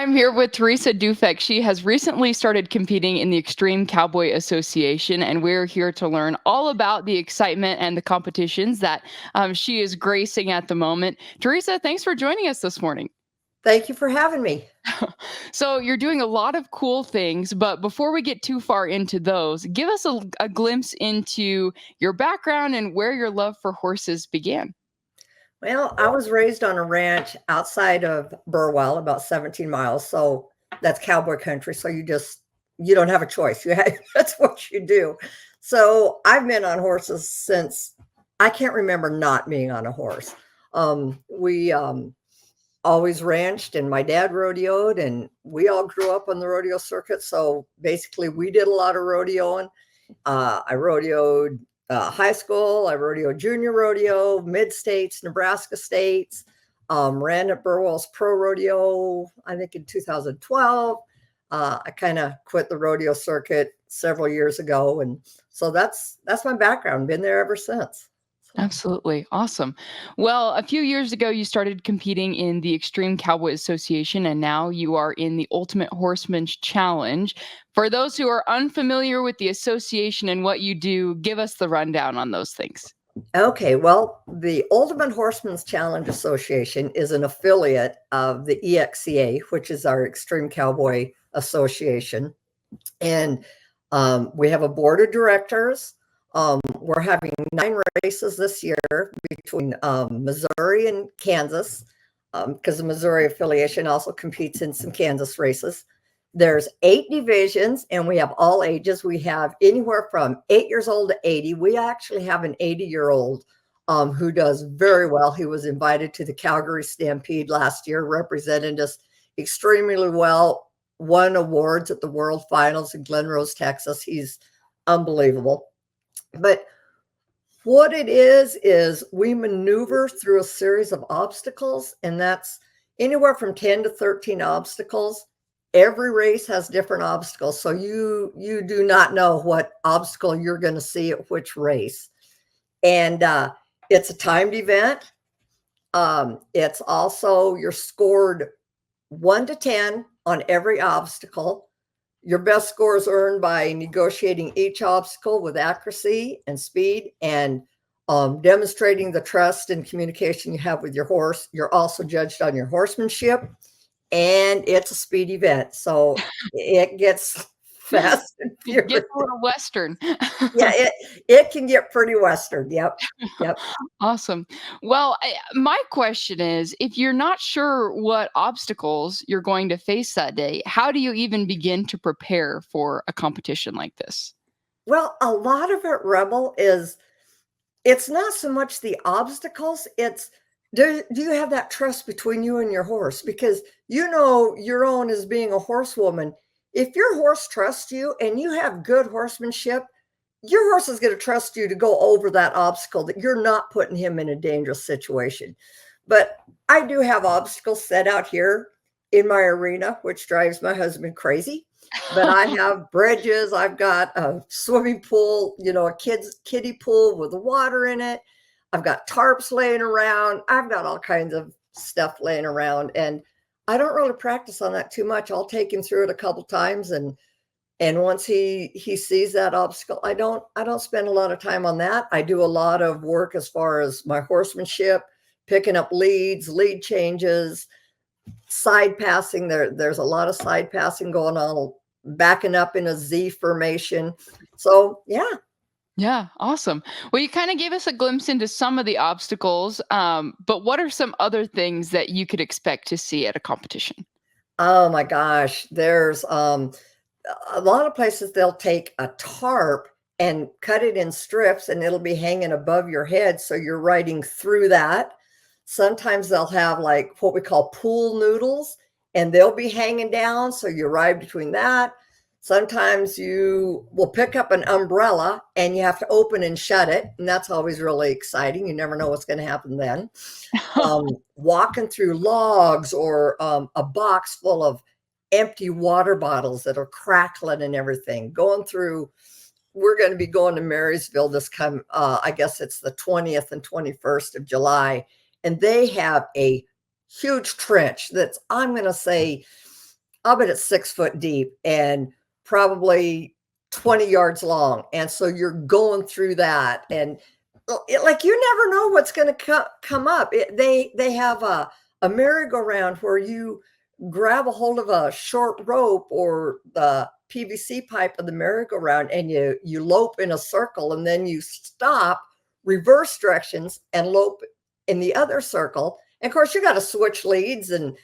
I'm here with Teresa Duffek. She has recently started competing in the Extreme Cowboy Association, and we're here to learn all about the excitement and the competitions that she is gracing at the moment. Teresa, thanks for joining us this morning. Thank you for having me. So, you're doing a lot of cool things, but before we get too far into those, give us a glimpse into your background and where your love for horses began. Well, I was raised on a ranch outside of Burwell, about 17 miles. So that's cowboy country. So you don't have a choice. That's what you do. So I've been on horses since I can't remember not being on a horse. We always ranched, and my dad rodeoed, and we all grew up on the rodeo circuit. So basically, we did a lot of rodeoing. I rodeoed high school. I rodeoed junior rodeo, mid states, Nebraska states. Ran at Burwell's pro rodeo, I think in 2012. I kind of quit the rodeo circuit several years ago, and so that's my background. Been there ever since. Absolutely. Awesome. Well, a few years ago, you started competing in the Extreme Cowboys Association, and now you are in the Ultimate Horseman Challenge. For those who are unfamiliar with the association and what you do, give us the rundown on those things. Okay, well, the Ultimate Horseman's Challenge Association is an affiliate of the EXCA, which is our Extreme Cowboy Association. And we have a board of directors. We're having 9 races this year between Missouri and Kansas, because the Missouri affiliation also competes in some Kansas races. There's 8 divisions, and we have all ages. We have anywhere from 8 years old to 80. We actually have an 80-year-old who does very well. He was invited to the Calgary Stampede last year, represented us extremely well, won awards at the World Finals in Glen Rose, Texas. He's unbelievable. But what it is we maneuver through a series of obstacles, and that's anywhere from 10 to 13 obstacles. Every race has different obstacles, so you do not know what obstacle you're going to see at which race. And it's a timed event. It's also, you're scored 1 to 10 on every obstacle. Your best score is earned by negotiating each obstacle with accuracy and speed, and demonstrating the trust and communication you have with your horse. You're also judged on your horsemanship, and it's a speed event, so it gets fast and furious. Get a little Western. Yeah, it can get pretty Western. Yep. Awesome. Well, my question is, if you're not sure what obstacles you're going to face that day, how do you even begin to prepare for a competition like this? Well, a lot of it, Rebel, it's not so much the obstacles, it's do you have that trust between you and your horse? Because your own as being a horsewoman, if your horse trusts you and you have good horsemanship, your horse is going to trust you to go over that obstacle, that you're not putting him in a dangerous situation. But I do have obstacles set out here in my arena, which drives my husband crazy. But I have bridges. I've got a swimming pool, a kiddie pool with water in it. I've got tarps laying around. I've got all kinds of stuff laying around, and I don't really practice on that too much. I'll take him through it a couple times, and once he sees that obstacle, I don't spend a lot of time on that. I do a lot of work as far as my horsemanship, picking up leads, lead changes, side passing. There's a lot of side passing going on, backing up in a Z formation. So yeah. Yeah, awesome. Well, you kind of gave us a glimpse into some of the obstacles, but what are some other things that you could expect to see at a competition? Oh my gosh, there's a lot of places they'll take a tarp and cut it in strips, and it'll be hanging above your head, so you're riding through that. Sometimes they'll have like what we call pool noodles, and they'll be hanging down, so you ride between that. Sometimes you will pick up an umbrella and you have to open and shut it, and that's always really exciting. You never know what's going to happen then. Walking through logs, or a box full of empty water bottles that are crackling and everything. We're going to be going to Marysville I guess it's the 20th and 21st of July, and they have a huge trench that's, I'm going to say, I'll bet it's 6 foot deep and probably 20 yards long. And so you're going through that, and like you never know what's going to come up. They have a merry-go-round where you grab a hold of a short rope or the PVC pipe of the merry-go-round, and you lope in a circle, and then you stop, reverse directions, and lope in the other circle. And of course, you got to switch leads, and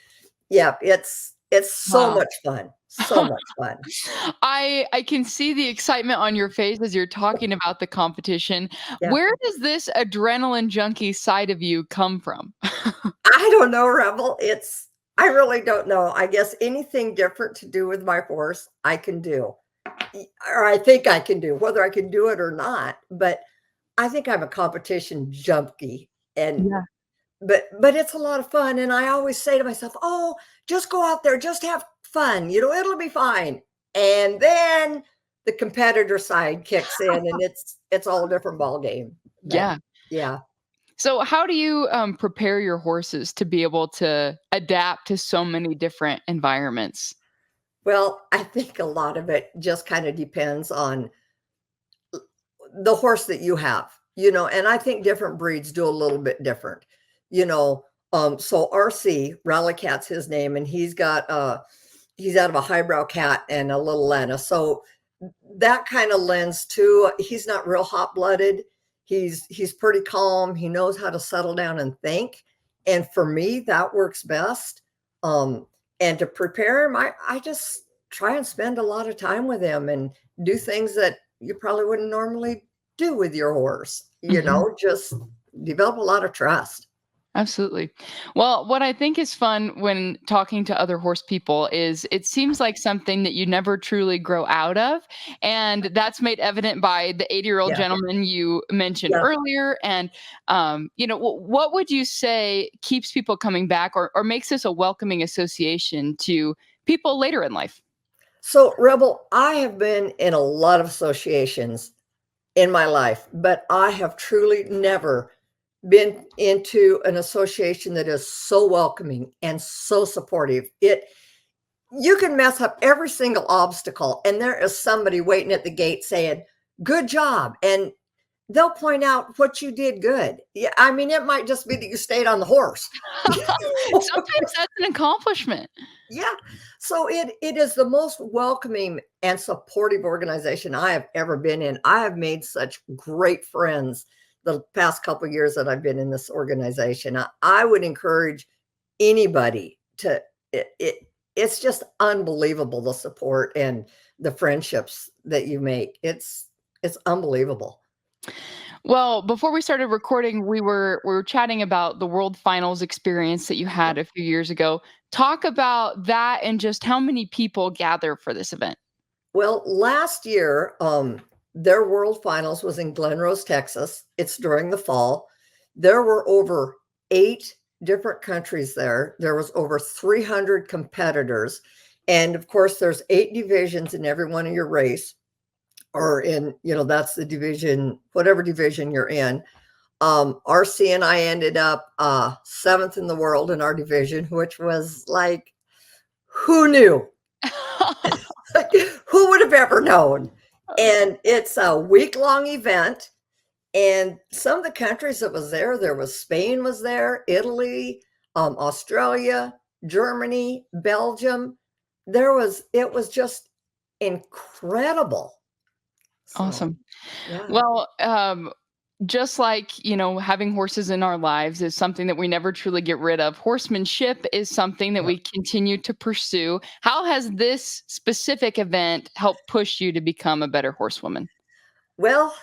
yeah, it's so Wow. much fun. So much fun. I can see the excitement on your face as you're talking about the competition. Yeah. Where does this adrenaline junkie side of you come from? I don't know, Rebel. I really don't know. I guess anything different to do with my horse, I can do. Or I think I can do, whether I can do it or not. But I think I'm a competition junkie. And Yeah. but it's a lot of fun. And I always say to myself, oh, just go out there, just have fun, it'll be fine. And then the competitor side kicks in, and it's all a different ball game. But Yeah. yeah. So how do you prepare your horses to be able to adapt to so many different environments? Well, I think a lot of it just kind of depends on the horse that you have, and I think different breeds do a little bit different, you know. So RC, Rally Cat's his name, and he's out of a highbrow cat and a little Lana. So that kind of lends to, he's not real hot-blooded. He's pretty calm. He knows how to settle down and think. And for me, that works best. And to prepare him, I just try and spend a lot of time with him and do things that you probably wouldn't normally do with your horse, Mhm. just develop a lot of trust. Absolutely. Well, what I think is fun when talking to other horse people is it seems like something that you never truly grow out of. And that's made evident by the 80-year-old Yeah. gentleman you mentioned Yeah. earlier. And, what would you say keeps people coming back or makes this a welcoming association to people later in life? So, Rebel, I have been in a lot of associations in my life, but I have truly never been into an association that is so welcoming and so supportive. You can mess up every single obstacle, and there is somebody waiting at the gate saying, "Good job." And they'll point out what you did good. Yeah, I mean, it might just be that you stayed on the horse. Sometimes that's an accomplishment. Yeah. So it is the most welcoming and supportive organization I have ever been in. I have made such great friends the past couple of years that I've been in this organization. I would encourage anybody to it's just unbelievable, the support and the friendships that you make. It's unbelievable. Well, before we started recording, we were chatting about the World Finals experience that you had a few years ago. Talk about that and just how many people gather for this event. Well, last year, their World Finals was in Glen Rose, Texas. It's during the fall. There were over 8 different countries there. There was over 300 competitors. And of course, there's 8 divisions in every one of your race, or that's the division, whatever division you're in. RC and I ended up 7th in the world in our division, which was like, who knew? Like, who would have ever known? And it's a week-long event. And some of the countries that was there was Spain was there, Italy, Australia, Germany, Belgium. It was just incredible. So, Awesome. yeah, Well, just like, having horses in our lives is something that we never truly get rid of. Horsemanship is something that yeah. we continue to pursue. How has this specific event helped push you to become a better horsewoman? Well,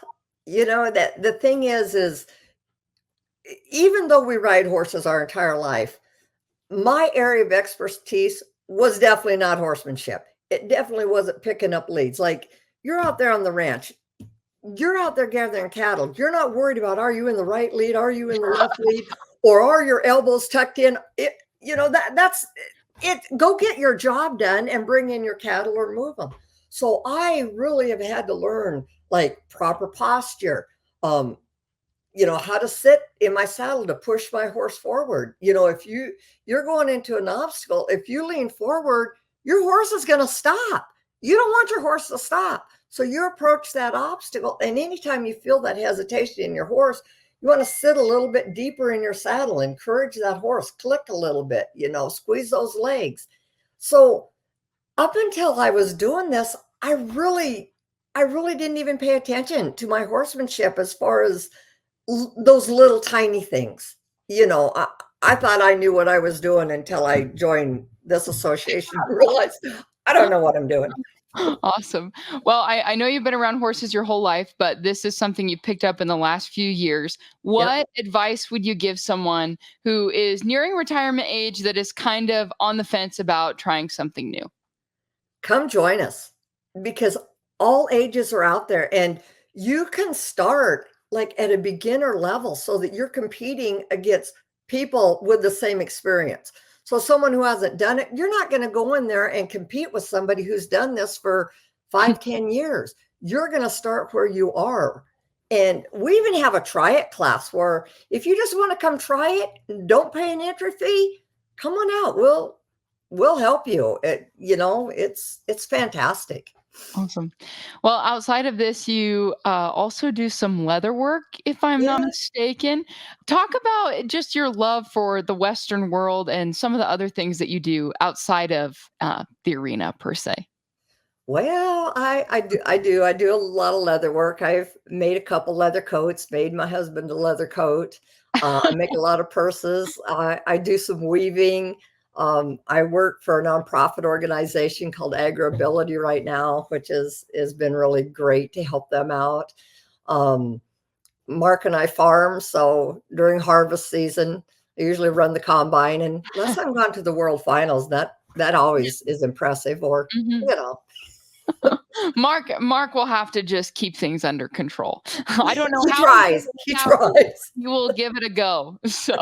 that the thing is even though we ride horses our entire life, my area of expertise was definitely not horsemanship. It definitely wasn't picking up leads. Like, you're out there on the ranch, you're out there gathering cattle. You're not worried about, are you in the right lead? Are you in the left lead? Or are your elbows tucked in? That's it. Go get your job done and bring in your cattle or move them. So I really have had to learn like proper posture, how to sit in my saddle to push my horse forward. If you're going into an obstacle, if you lean forward, your horse is going to stop. You don't want your horse to stop. So you approach that obstacle. And anytime you feel that hesitation in your horse, you want to sit a little bit deeper in your saddle, encourage that horse, click a little bit, squeeze those legs. So up until I was doing this, I really didn't even pay attention to my horsemanship as far as those little tiny things. I thought I knew what I was doing until I joined this association and realized I don't know what I'm doing. Awesome. Well, I know you've been around horses your whole life, but this is something you picked up in the last few years. Yep. What advice would you give someone who is nearing retirement age that is kind of on the fence about trying something new? Come join us, because all ages are out there, and you can start like at a beginner level so that you're competing against people with the same experience. So someone who hasn't done it, you're not going to go in there and compete with somebody who's done this for 5-10 years. You're going to start where you are. And we even have a try it class where if you just want to come try it, don't pay an entry fee, come on out. We'll help you. It's fantastic. Awesome. Well, outside of this, you also do some leather work, if I'm not Yeah. mistaken. Talk about just your love for the Western world and some of the other things that you do outside of the arena per se. Well, I do a lot of leather work. I've made a couple leather coats, made my husband a leather coat. I make a lot of purses. I do some weaving. I work for a nonprofit organization called Agribility right now, which has been really great to help them out. Um, Mark and I farm, so during harvest season, I usually run the combine. And unless I'm gone to the World Finals, that always is impressive. Or Mhm. you know, Mark will have to just keep things under control. I don't know he how tries. He tries. you will give it a go. So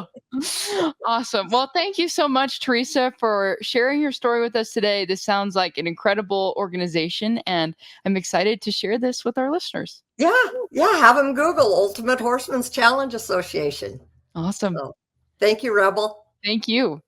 awesome. Well, thank you so much, Teresa, for sharing your story with us today. This sounds like an incredible organization, and I'm excited to share this with our listeners. Yeah, yeah. Have him Google Ultimate Horseman's Challenge Association. Awesome. So, thank you, Rebel. Thank you.